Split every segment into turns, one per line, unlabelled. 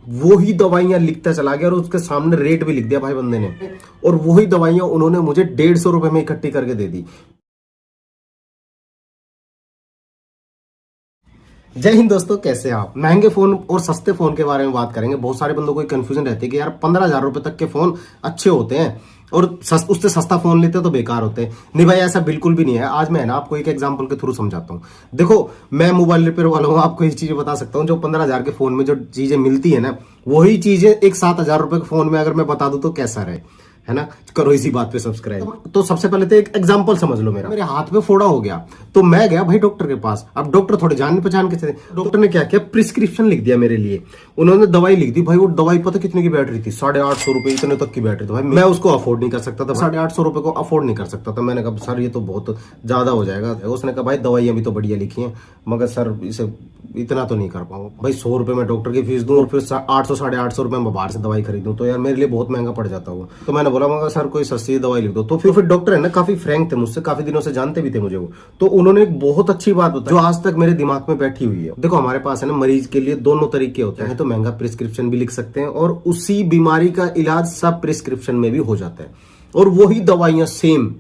वही दवाइयां लिखता चला गया और उसके सामने रेट भी लिख दिया भाई बंदे ने, और वही दवाइयां उन्होंने मुझे 150 रुपए में इकट्ठी करके दे दी। जय हिंद दोस्तों, कैसे हैं आप। महंगे फोन और सस्ते फोन के बारे में बात करेंगे। बहुत सारे बंदों को कंफ्यूजन रहती है कि यार 15,000 रुपए तक के फोन अच्छे होते हैं और उससे सस्ता फोन लेते हैं तो बेकार होते हैं। नहीं भाई, ऐसा बिल्कुल भी नहीं है। आज मैं ना आपको एक एग्जांपल के थ्रू समझाता हूँ। देखो, मैं मोबाइल रिपेयर वाला हूँ, आपको ये चीजें बता सकता हूँ। जो 15,000 के फोन में जो चीजें मिलती है ना, वही चीजें एक 7,000 रुपए के फोन में अगर मैं बता दूं तो कैसा रहे, है ना। करो इसी बात पे सब्सक्राइब। तो सबसे पहले तो एक एग्जांपल समझ लो। मेरे हाथ में फोड़ा हो गया तो मैं गया भाई डॉक्टर के पास। अब डॉक्टर थोड़े जान पहचान के थे। डॉक्टर ने क्या किया, प्रिस्क्रिप्शन लिख दिया मेरे लिए। उन्होंने दवाई लिख दी भाई। वो दवाई पता कितने की बैटरी थी, 850 रुपए, इतने तक की बैटरी थी भाई। मैं उसको अफोर्ड नहीं कर सकता था, 850 रुपए को अफोर्ड नहीं कर सकता था। मैंने कहा सर ये तो बहुत ज्यादा हो जाएगा। उसने कहा भाई दवाइयां भी तो बढ़िया लिखी हैं, मगर सर इसे इतना तो नहीं कर पाऊंगा भाई। 100 रुपए में डॉक्टर की फीस दूं और फिर 800 850 रुपए में बाहर से दवाई खरीदूं तो यार मेरे लिए बहुत महंगा पड़ जाता हुआ। तो मैंने बोला मगर सर कोई सस्ती दवाई लिख दो। तो फिर डॉक्टर है ना काफी फ्रैंक थे मुझसे, काफी दिनों से जानते भी थे मुझे वो। तो उन्होंने एक बहुत अच्छी बात बताई जो आज तक मेरे दिमाग में बैठी हुई है। देखो, हमारे पास है ना मरीज के लिए दोनों तरीके होते हैं। तो महंगा प्रिस्क्रिप्शन भी लिख सकते हैं और उसी बीमारी का इलाज सब प्रिस्क्रिप्शन में भी हो जाता है, और वही दवाइयां सेम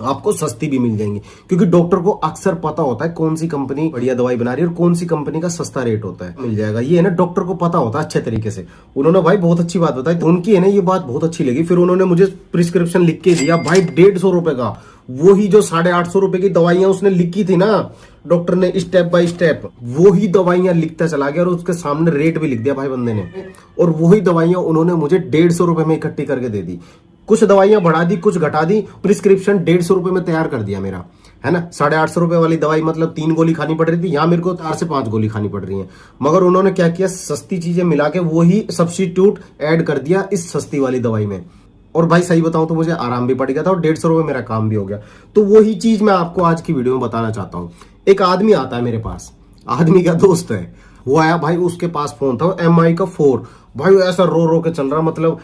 आपको सस्ती भी मिल जाएंगी। क्योंकि डॉक्टर को अक्सर पता होता है कौन सी कंपनी बढ़िया दवाई बना रही है और कौन सी कंपनी का सस्ता रेट होता है, मिल जाएगा। ये है ना डॉक्टर को पता होता है अच्छे तरीके से। उन्होंने भाई बहुत अच्छी बात बताई, तो उनकी है ना ये बात बहुत अच्छी लगी। फिर उन्होंने मुझे प्रिस्क्रिप्शन लिख के दिया भाई 150 रुपए का। वही जो 850 रुपए की दवाइयां उसने लिखी थी ना डॉक्टर ने, स्टेप बाय स्टेप वही दवाइयां लिखता चला गया और उसके सामने रेट भी लिख दिया भाई बंदे ने, और वही दवाइयां उन्होंने मुझे 150 रुपए में इकट्ठी करके दे दी। कुछ दवाइयां बढ़ा दी, कुछ घटा दी, प्रिस्क्रिप्शन 150 रुपए में तैयार कर दिया मेरा, है ना। 850 रुपए वाली दवाई मतलब 3 गोली खानी पड़ रही थी, यहाँ मेरे को 4 से 5 गोली खानी पड़ रही है। मगर उन्होंने क्या किया, सस्ती चीजें मिला के वही सब्स्टिट्यूट ऐड कर दिया इस सस्ती वाली दवाई में। और भाई सही बताऊं तो मुझे आराम भी पड़ गया था और 150 रुपए मेरा काम भी हो गया। तो वही चीज मैं आपको आज की वीडियो में बताना चाहता हूँ। एक आदमी आता है मेरे पास, आदमी का दोस्त है, वो आया भाई, उसके पास फोन था MI का 4। भाई ऐसा रो रो के चल रहा, मतलब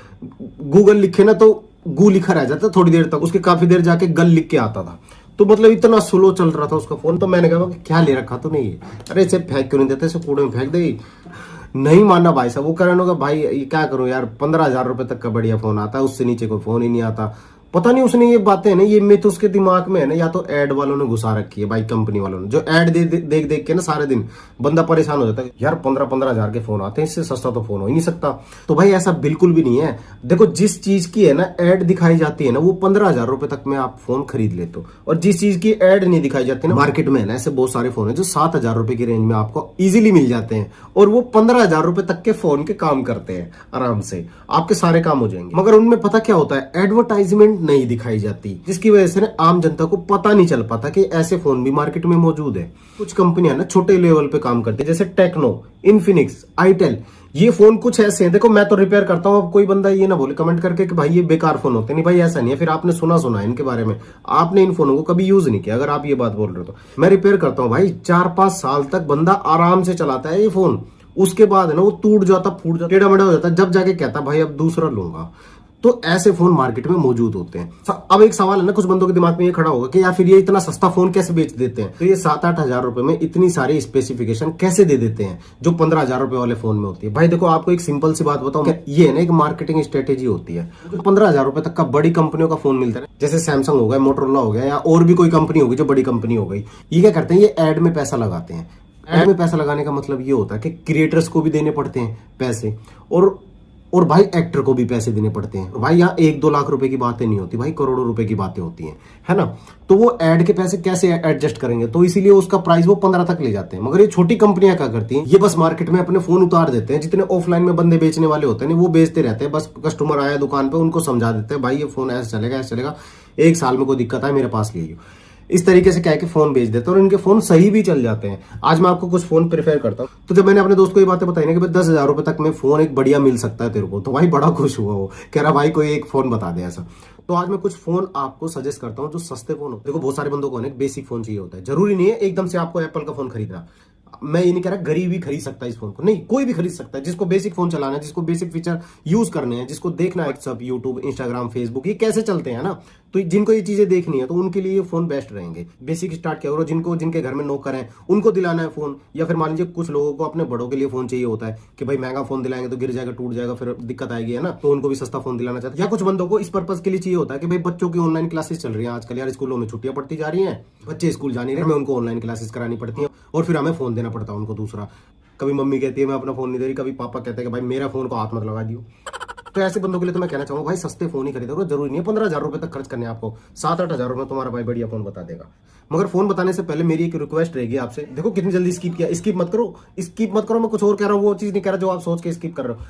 गूगल लिखे ना तो गू लिखा रह जाता थोड़ी देर तक, उसके काफी देर जाके गल लिख के आता था। तो मतलब इतना स्लो चल रहा था उसका फोन। तो मैंने कहा क्या ले रखा तूने ये, अरे इसे फेंक क्यों नहीं देते, इसे कूड़े में फेंक दे। नहीं माना भाई साहब। वो कह रहे भाई ये क्या करूं यार, 15,000 रुपए तक का बढ़िया फोन आता है, उससे नीचे कोई फोन ही नहीं आता। पता नहीं उसने ये बातें ना, ये मिथ उसके दिमाग में है ना, या तो एड वालों ने घुसा रखी है भाई, कंपनी वालों ने, जो एड देख देख के ना सारे दिन बंदा परेशान हो जाता है। यार 15,000 के फोन आते हैं, इससे सस्ता तो फोन हो ही नहीं सकता। तो भाई ऐसा बिल्कुल भी नहीं है। देखो, जिस चीज की है ना एड दिखाई जाती है ना, वो 15,000 रुपए तक में आप फोन खरीद लेते हो, और जिस चीज की एड नहीं दिखाई जाती ना, मार्केट में है ना ऐसे बहुत सारे फोन है जो 7,000 रुपए की रेंज में आपको इजीली मिल जाते हैं, और वो 15,000 रुपए तक के फोन के काम करते हैं आराम से, आपके सारे काम हो जाएंगे। मगर उनमें पता क्या होता है, एडवर्टाइजमेंट नहीं दिखाई जाती, जिसकी वजह से ना आम जनता को पता नहीं चल पाता कि ऐसे फोन भी मार्केट में मौजूद है। कुछ कंपनियां ना छोटे लेवल पे काम करती है, जैसे टेक्नो, इन्फिनिक्स, आईटेल। ये फोन कुछ ऐसे हैं, देखो मैं तो रिपेयर करता हूं, अब कोई बंदा ये ना बोले कमेंट करके कि भाई ये बेकार फोन होते नहीं। भाई ऐसा नहीं है, फिर आपने सुना है इनके बारे में, आपने इन फोनों को कभी यूज नहीं किया। अगर आप ये बात बोल रहे हो तो मैं रिपेयर करता हूँ भाई, 4-5 साल तक बंदा आराम से चलाता है ये फोन। उसके बाद है ना वो टूट जाता, फूट जाता, टेढ़ा मेढ़ा हो जाता, जब जाके कहता भाई अब दूसरा लूंगा। तो ऐसे फोन मार्केट में मौजूद होते हैं। अब एक सवाल है ना कुछ बंदों के दिमाग में ये खड़ा होगा कि यार फिर ये इतना सस्ता फोन कैसे बेच देते हैं, तो ये 7-8 हजार रुपए में इतनी सारी स्पेसिफिकेशन कैसे दे देते हैं जो 15,000 रुपए वाले फोन में होती है। भाई देखो, आपको एक सिंपल सी बात बताऊं, ये है ना एक मार्केटिंग स्ट्रेटेजी होती है। जो 15,000 रुपए तक का बड़ी कंपनियों का फोन मिलता है, जैसे सैमसंग हो गया, मोटरोला हो गया, या और भी कोई कंपनी होगी जो बड़ी कंपनी हो गई, ये क्या करते हैं, ये एड में पैसा लगाते हैं। एड में पैसा लगाने का मतलब ये होता है कि क्रिएटर्स को भी देने पड़ते हैं पैसे, और भाई एक्टर को भी पैसे देने पड़ते हैं। भाई यहाँ 1-2 लाख रुपए की बातें नहीं होती भाई, करोड़ों रुपए की बातें होती हैं, है ना। तो वो एड के पैसे कैसे एडजस्ट करेंगे, तो इसीलिए उसका प्राइस वो 15 तक ले जाते हैं। मगर ये छोटी कंपनियां क्या करती हैं, ये बस मार्केट में अपने फोन उतार देते हैं। जितने ऑफलाइन में बंदे बेचने वाले होते हैं वो बेचते रहते हैं। बस कस्टमर आया दुकान पे, उनको समझा देते हैं भाई ये फोन ऐसे चलेगा, ऐसे चलेगा, 1 साल में कोई दिक्कत है मेरे पास ले लो। इस तरीके से क्या है कि फोन बेच देते हैं, और इनके फोन सही भी चल जाते हैं। आज मैं आपको कुछ फोन प्रेफर करता हूँ। तो जब मैंने अपने दोस्त को ये बातें बताई ना कि भाई 10,000 रुपए तक में फोन एक बढ़िया मिल सकता है तेरे को, तो भाई बड़ा खुश हुआ वो, कह रहा भाई कोई एक फोन बता दे ऐसा। तो आज मैं कुछ फोन आपको सजेस्ट करता हूँ जो सस्ते फोन होते हैं। देखो, बहुत सारे बंदों को एक बेसिक फोन चाहिए होता है, जरूरी नहीं है एकदम से आपको एप्पल का फोन खरीदना। मैं ये नहीं कह रहा गरीब ही खरीद सकता है इस फोन को, नहीं, कोई भी खरीद सकता है जिसको बेसिक फोन चलाना है, जिसको बेसिक फीचर यूज करने हैं, जिसको देखना है सब यूट्यूब, इंस्टाग्राम, फेसबुक ये कैसे चलते हैं ना, तो जिनको ये चीजें देखनी है तो उनके लिए ये फोन बेस्ट रहेंगे। बेसिक स्टार्ट किया करो, जिनको जिनके घर में नौकर हैं उनको दिलाना है फोन, या फिर मान लीजिए कुछ लोगों को अपने बड़ों के लिए फोन चाहिए होता है कि भाई महंगा फोन दिलाएंगे तो गिर जाएगा, टूट जाएगा, फिर दिक्कत आएगी, है ना, तो उनको भी सस्ता फोन दिलाना चाहते हैं। या कुछ बंदों को इस पर्पज के लिए चाहिए होता है कि भाई बच्चों की ऑनलाइन क्लासेस चल रही है आजकल, यार स्कूलों में छुट्टियां पड़ती जा रही हैं, बच्चे स्कूल जा नहीं रहे, हमें उनको ऑनलाइन क्लासेस करानी पड़ती है और फिर हमें फोन देना पड़ता है उनको दूसरा। कभी मम्मी कहती है मैं अपना फोन नहीं दे रही, कभी पापा कहते हैं कि भाई मेरा फोन को हाथ मत लगा दियो। तो ऐसे बंदों के लिए तो मैं कहना चाहूंगा भाई सस्ते फोन ही खरीदो, जरूरी नहीं है 15,000 रुपए तक खर्च करने, आपको 7-8 हजार रुपए तुम्हारा भाई बढ़िया फोन बता देगा। मगर फोन बताने से पहले मेरी एक रिक्वेस्ट रहेगी आपसे, देखो कितनी जल्दी स्किप किया, स्किप मत करो, स्किप मत करो, मैं कुछ और कह रहा हूँ, वो चीज नहीं कह रहा जो आप सोच के स्किप कर रहे हो।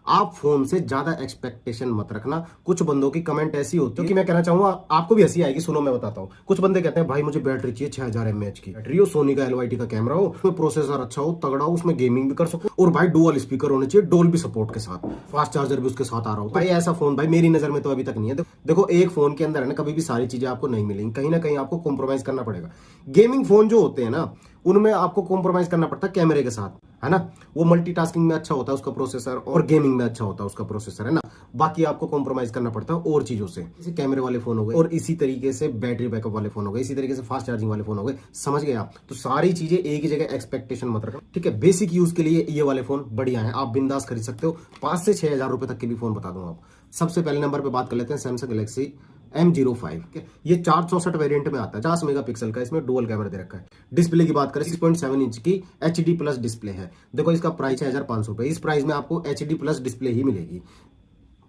आप फोन से ज्यादा एक्सपेक्टेशन मत रखना। कुछ बंदों की कमेंट ऐसी होती है कि मैं कहना चाहूंगा आपको भी हंसी आएगी, सुनो मैं बताता हूँ। कुछ बंदे कहते हैं भाई मुझे बैटरी चाहिए 6000 mAh की बैटरी हो, सोनी का LYT का कैमरा हो, उसमें प्रोसेसर अच्छा हो, तगड़ा हो, उसमें गेमिंग भी कर सको, और भाई डुअल स्पीकर होने चाहिए, डोल्बी सपोर्ट के साथ, फास्ट चार्जर भी उसके साथ आ रहा हो। भाई ऐसा फोन भाई मेरी नजर में तो अभी तक नहीं है। देखो एक फोन के अंदर है ना कभी भी सारी चीजें आपको नहीं मिलेंगी, कहीं ना कहीं आपको कॉम्प्रोमाइज करना पड़ेगा। गेमिंग फोन जो होते हैं ना उनमें आपको कॉम्प्रोमाइज करना पड़ता है कैमरे के साथ, है ना, वो मल्टीटास्किंग में अच्छा होता है उसका प्रोसेसर, और गेमिंग में अच्छा होता है उसका प्रोसेसर, है ना। बाकी आपको कॉम्प्रोमाइज करना पड़ता है और चीजों से, जैसे कैमरे वाले फोन हो गए, और इसी तरीके से बैटरी बैकअप वाले फोन हो गए, इसी तरीके से फास्ट चार्जिंग वाले फोन हो गए, समझ गए आप। तो सारी चीजें एक ही जगह एक्सपेक्टेशन मत रखना, ठीक है। बेसिक यूज के लिए ये वाले फोन बढ़िया है, आप बिंदास खरीद सकते हो। 5 से 6 हजार रुपए तक के भी फोन बता दूंगा आपको। सबसे पहले नंबर पे बात कर लेते हैं सैमसंग गैलेक्सी M05। ये 464 वेरिएंट में आता है, 50 मेगापिक्सल का इसमें डुअल कैमरा दे रखा है। डिस्प्ले की बात करें 6.7 इंच की HD+ डिस्प्ले है। देखो इसका प्राइस है 1500 रुपए, इस प्राइस में आपको HD+ डिस्प्ले ही मिलेगी,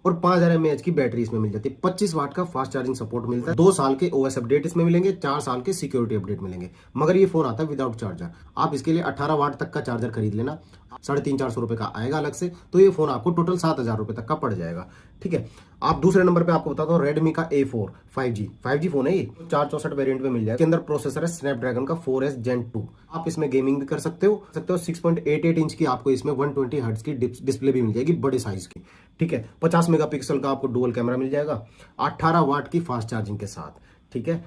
और 5000 mAh की बैटरी इसमें मिल जाती है। 25 वाट का फास्ट चार्जिंग सपोर्ट मिलता है, 2 साल के OS अपडेट इसमें मिलेंगे, 4 साल के सिक्योरिटी अपडेट मिलेंगे। मगर ये फोन आता है विदाउट चार्जर, आप इसके लिए 18 वाट तक का चार्जर खरीद लेना, 350-400 रुपए का आएगा अलग से, तो ये फोन आपको टोटल 7000 रुपए तक का पड़ जाएगा, ठीक है। आप दूसरे नंबर पे आपको बताता हूँ रेडमी का A4 5G फोन है ये, 464 वेरिएंट में मिल जाएगा। इसके अंदर प्रोसेसर है स्नैपड्रैगन का 4S Gen 2। आप इसमें गेमिंग भी कर सकते हो 6.88 इंच की आपको इसमें 120 हर्ट्ज की डिस्प्ले भी मिल जाएगी, बड़े साइज की, ठीक है। 50 मेगापिक्सल का आपको डुअल कैमरा मिल जाएगा, 18 वाट की फास्ट चार्जिंग के साथ, ठीक है।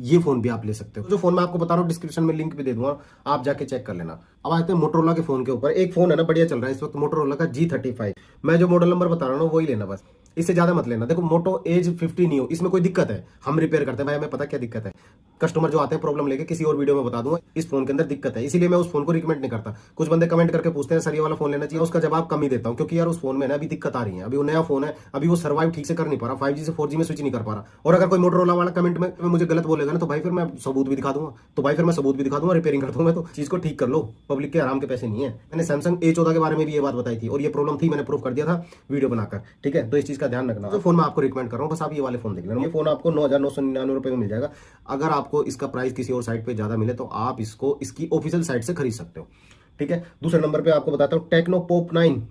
ये फोन भी आप ले सकते हो। जो फोन मैं आपको बता रहा हूँ डिस्क्रिप्शन में लिंक भी दे दूंगा, आप जाके चेक कर लेना। अब आते हैं मोटरोला के फोन के ऊपर। एक फोन है ना बढ़िया चल रहा है इस वक्त, मोटरोला का G35। मैं जो मॉडल नंबर बता रहा हूँ वही लेना, बस इससे ज्यादा मत लेना। देखो मोटो एज 50 नहीं हो, इसमें कोई दिक्कत है हम रिपेयर करते हैं भाई, हमें पता क्या दिक्कत है। कस्टमर जो आते हैं प्रॉब्लम लेके, किसी और वीडियो में बता दूंगा इस फोन के अंदर दिक्कत है, इसीलिए मैं उस फोन को रिकमेंड नहीं करता। कुछ बंदे कमेंट करके पूछते हैं सर ये वाला फोन लेना चाहिए, उसका जवाब कम ही देता हूं, क्योंकि यार उस फोन में ना अभी दिक्कत आ रही है, अभी वो नया फोन है, अभी वो सर्वाइव ठीक से कर नहीं पा रहा, 5G से 4G में स्विच नहीं कर पा रहा। और अगर कोई मोटरोला वाला कमेंट में मुझे गलत बोलेगा ना तो भाई फिर मैं सबूत भी दिखा दूंगा, रिपेयरिंग कर दूंगा, तो चीज को ठीक कर लो, पब्लिक के आराम के पैसे नहीं है। मैंने सैमसंग A14 के बारे में भी ये बात बताई थी और ये प्रॉब्लम थी, मैंने प्रूफ कर दिया था वीडियो बनाकर, ठीक है। तो इस चीज का ध्यान रखना। तो फोन मैं आपको रिकमेंड कर रहा हूँ, बस आप ये वाले फोन देख लेना। ये फोन आपको 9,999 रुपए में मिल जाएगा। अगर आपको इसका प्राइस किसी और साइट पे ज्यादा मिले तो आप इसको इसकी ऑफिशियल साइट से खरीद सकते हो, ठीक है। दूसरे नंबर पे आपको बताता हूँ टेक्नो पोप 9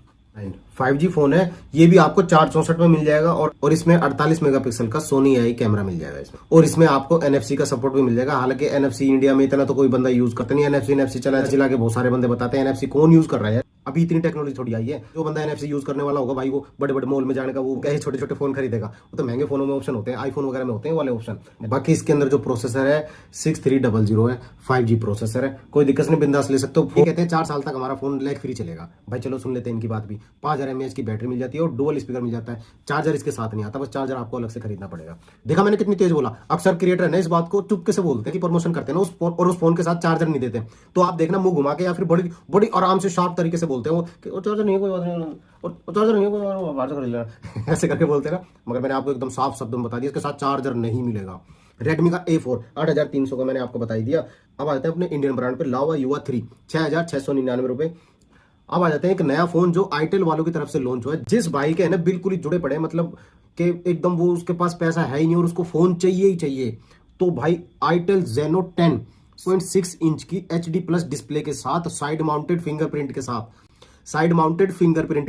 5G फोन है, ये भी आपको 464 में मिल जाएगा, और इसमें 48 मेगापिक्सल का सोनी आई कैमरा मिल जाएगा इसमें, और इसमें आपको NFC का सपोर्ट भी मिल जाएगा। हालांकि NFC इंडिया में इतना तो कोई बंदा यूज करता नहीं, NFC चला के बहुत सारे बंदे बताते हैं NFC कौन यूज कर रहा है, अभी इतनी टेक्नोलॉजी थोड़ी आई है। जो बंदा NFC यूज करने वाला होगा भाई वो बड़े बड़े मॉल में जाने का, वो क्या छोटे छोटे फोन खरीदेगा, वो तो महंगे फोनों में ऑप्शन होते हैं, आईफोन वगैरह में होते हैं वाले ऑप्शन। बाकी इसके अंदर जो प्रोसेसर है 6300 है, 5G प्रोसेसर है, कोई दिक्कत नहीं, बिंदास ले सकते हो। कहते हैं 4 साल तक हमारा फोन लैग फ्री चलेगा, भाई चलो सुन लेते हैं इनकी बात भी। 5000 mAh की बैटरी मिल जाती है और डुअल स्पीकर मिल जाता है। चार्जर इसके साथ नहीं आता, बस चार्जर आपको अलग से खरीदना पड़ेगा। देखा मैंने कितनी तेज बोला। अक्सर क्रिएटर है ना इस बात को चुपके से बोलते हैं कि प्रमोशन करते हैं ना उस फोन, और उस फोन के साथ चार्जर नहीं देते, तो आप देखना मुंह घुमा के या फिर बड़ी बड़ी आराम से शार्प तरीके से बोलते हैं वो कि चार्जर नहीं है, कोई बात नहीं, और चार्जर नहीं है, कोई बाहर से खरीद लेना ऐसे करके बोलते हैं ना। मगर मैंने आपको एकदम साफ शब्दों में बता दिया इसके साथ चार्जर नहीं मिलेगा। रेडमी का A4 8300 का मैंने आपको बता ही दिया। अब आ जाते हैं अपने इंडियन ब्रांड पे लावा युवा 3 6699 रुपए। अब आ जाते हैं एक नया फोन जो आईटेल वालों की तरफ से लॉन्च हुआ है। जिस भाई के है ना बिल्कुल ही जुड़े पड़े हैं, मतलब कि एकदम वो उसके पास पैसा है ही नहीं और उसको फोन चाहिए ही चाहिए, तो भाई आईटेल Zeno 10.6 इंच की HD+ डिस्प्ले के साथ साइड माउंटेड फिंगरप्रिंट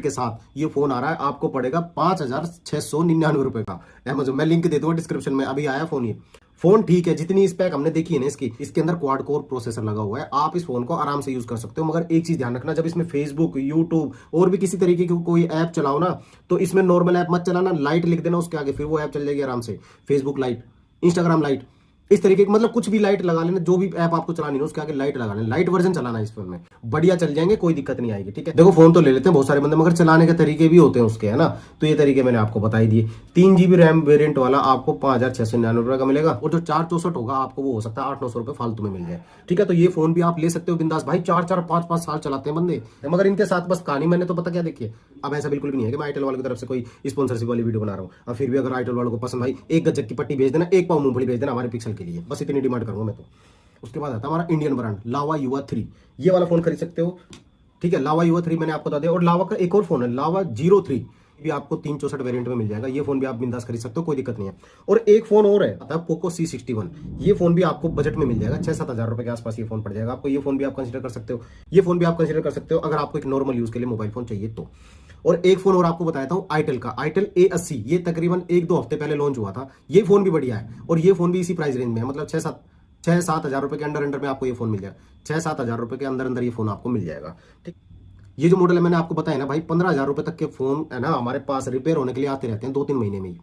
के साथ ये फोन आ रहा है। आपको पड़ेगा 5699 रुपए का। अमेज़न मैं लिंक दे दूंगा डिस्क्रिप्शन में, अभी आया फोन। ये फोन ठीक है, जितनी स्पेक हमने देखी है ना इसके अंदर क्वाड कोर प्रोसेसर लगा हुआ है, आप इस फोन को आराम से यूज कर सकते हो। मगर एक चीज ध्यान रखना, जब इसमें फेसबुक, यूट्यूब और भी किसी तरीके की कोई ऐप चलाओ ना, तो इसमें नॉर्मल ऐप मत चलाना, लाइट लिख देना उसके आगे, फिर वो ऐप चल जाएगी आराम से। फेसबुक लाइट, इंस्टाग्राम लाइट, इस तरीके की मतलब कुछ भी लाइट लगा लेना, जो भी ऐप आपको चलानी है उसके आगे लाइट लगा लेना, लाइट वर्जन चलाना इस फोन में। बढ़िया चल जाएंगे, कोई दिक्कत नहीं आएगी। ठीक है, देखो फोन तो ले लेते हैं बहुत सारे बंदे, मगर चलाने के तरीके भी होते हैं उसके, है ना। तो ये तरीके मैंने आपको बता ही दिए। 3 GB रैम वेरिएंट वाला आपको 5,699 का मिलेगा, और जो 464 होगा आपको वो हो सकता है 800-900 रुपए फालतू में मिल जाए। ठीक है, तो ये फोन भी आप ले सकते हो बिंदास भाई। 4-4, 5-5 साल चलाते हैं बंदे, मगर इनके साथ बस कहानी मैंने तो पता क्या देखी है। अब ऐसा बिल्कुल भी नहीं है कि मैं आईटेल वालों की तरफ से कोई स्पॉन्सरशिप वाली वीडियो बना रहा हूँ। अब फिर भी अगर आईटेल वालों को पसंद भाई, एक गज्जक की पट्टी भेज देना, एक पाव मूंगफली भेज देना हमारे पिक्सल के लिए, बस इतनी डिमांड करूंगा मैं तो। उसके बाद आता है हमारा इंडियन ब्रांड लावा युवा 3, ये वाला फोन खरीद सकते हो। ठीक है, लावा युवा 3 मैंने आपको बता दिया। और लावा का एक और फोन है लावा 03 भी आपको 364 वेरिएंट में मिल जाएगा। ये फोन भी आप बिंदास खरीद सकते हो, कोई दिक्कत नहीं है। और एक फोन और है, आता है पोको C61, ये फोन भी आपको बजट में मिल जाएगा, 6-7 हजार रुपए के आसपास ये फोन पड़ जाएगा आपको। ये फोन भी आप कंसीडर कर सकते हो, ये फोन भी आप कंसीडर कर सकते हो अगर आपको एक नॉर्मल यूज के लिए मोबाइल फोन चाहिए तो। और एक फोन और आपको बताया था आईटेल का, आईटेल A80, ये तकरीबन 1-2 हफ्ते पहले लॉन्च हुआ था। ये फोन भी बढ़िया है, और ये फोन भी इसी प्राइस रेंज में है, मतलब 6-7 हजार रुपए के अंदर में आपको ये फोन मिल जाएगा। 6-7 हजार रुपए के अंदर ये फोन आपको मिल जाएगा। ठीक, ये जो मॉडल है मैंने आपको बताया ना भाई, 15,000 रुपए तक के फोन है ना हमारे पास रिपेयर होने के लिए आते रहते हैं 2-3 महीने में ही।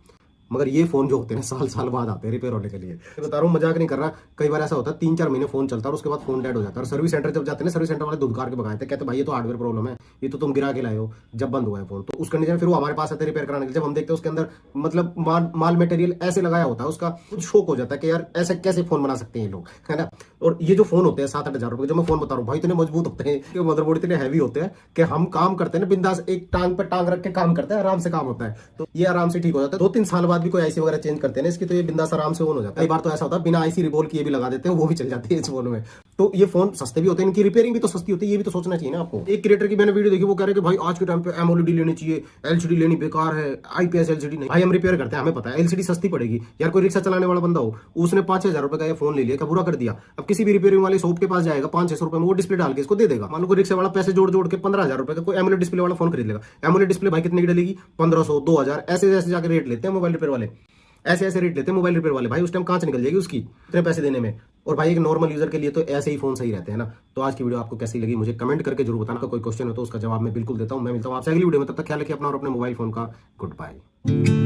मगर ये फोन जो होते हैं साल बाद आते हैं रिपेयर होने के लिए। बता रहा हूँ, मजाक नहीं कर रहा। कई बार ऐसा होता है 3-4 महीने फोन चलता है और उसके बाद फोन डेड हो जाता है। और सर्विस सेंटर जब जाते हैं, सर्विस सेंटर वाले धुतकार के भगाते हैं, कहते भाई ये तो हार्डवेयर प्रॉब्लम है, ये तो तुम गिरा के लाए हो जब बंद हुआ है फोन। तो उस कंडीशन में फिर वो हमारे पास आते हैं रिपेयर कराने के लिए। जब हम देखते हैं उसके अंदर मतलब माल मटेरियल ऐसे लगाया होता है, उसका कुछ शौक हो जाता है कि यार ऐसे कैसे फोन बना सकते हैं ये लोग, है ना। और ये जो फोन होते हैं 7-8 हजार रुपए जो मैं फोन बता रहा हूँ भाई, इतने मजबूत होते हैं कि मदरबोर्ड इतने हैवी होते हैं कि हम काम करते हैं ना बिंदास, एक टांग पर टांग रख के काम करते हैं, आराम से काम होता है। तो ये आराम से ठीक हो जाता है। 2-3 साल बाद भी कोई आईसी वगैरह चेंज करते हैं ना इसकी, तो ये बिंदास आराम से ऑन हो जाता है। कई बार तो ऐसा होता है बिना आईसी रिवॉल्व किए भी लगा देते हैं, वो भी चल जाती है इस फोन में। तो ये फोन सस्ते भी होते हैं, इनकी रिपेयरिंग भी तो सस्ती होती है, ये भी तो सोचना चाहिए ना आपको। एक क्रिएटर की मैंने वीडियो देखी, वो कह रहे हैं कि भाई आज के टाइम पे एमओएलईडी लेनी चाहिए, एलसीडी लेनी बेकार है, आईपीएस एलसीडी नहीं। भाई हम रिपेयर करते हैं, हमें पता है एलसीडी सस्ती पड़ेगी। यार कोई रिक्शा चलाने वाला बंदा हो, उसने 5-6 हजार रुपए का ये फोन ले लिया, क्या बुरा कर दिया। अब किसी भी रिपेयरिंग वाले शॉप के पास जाएगा, 500-600 रुपए में वो डिस्प्ले डाल के इसको दे देगा। मान लो कोई रिक्शा वाला पैसे जोड़ के 15,000 रुपए का कोई एमोलेड डिस्प्ले वाला फोन खरीद लेगा। एमोलेड डिस्प्ले भाई कितने की डलेगी, 1500, 2000, ऐसे ऐसे जाकर रेट लेते हैं मोबाइल रिपेयर वाले, ऐसे रेट लेते हैं मोबाइल रिपेयर वाले। भाई उस टाइम कहां से निकल जाएगी उसकी इतने पैसे देने में। और भाई एक नॉर्मल यूजर के लिए तो ऐसे ही फोन सही रहते हैं ना। तो आज की वीडियो आपको कैसी लगी मुझे कमेंट करके जरूर बताना। कोई क्वेश्चन हो तो उसका जवाब मैं बिल्कुल देता हूं। मैं मिलता हूं आपसे अगली वीडियो में, तब तक ख्याल रखिए अपना और अपने मोबाइल फोन का। Good bye.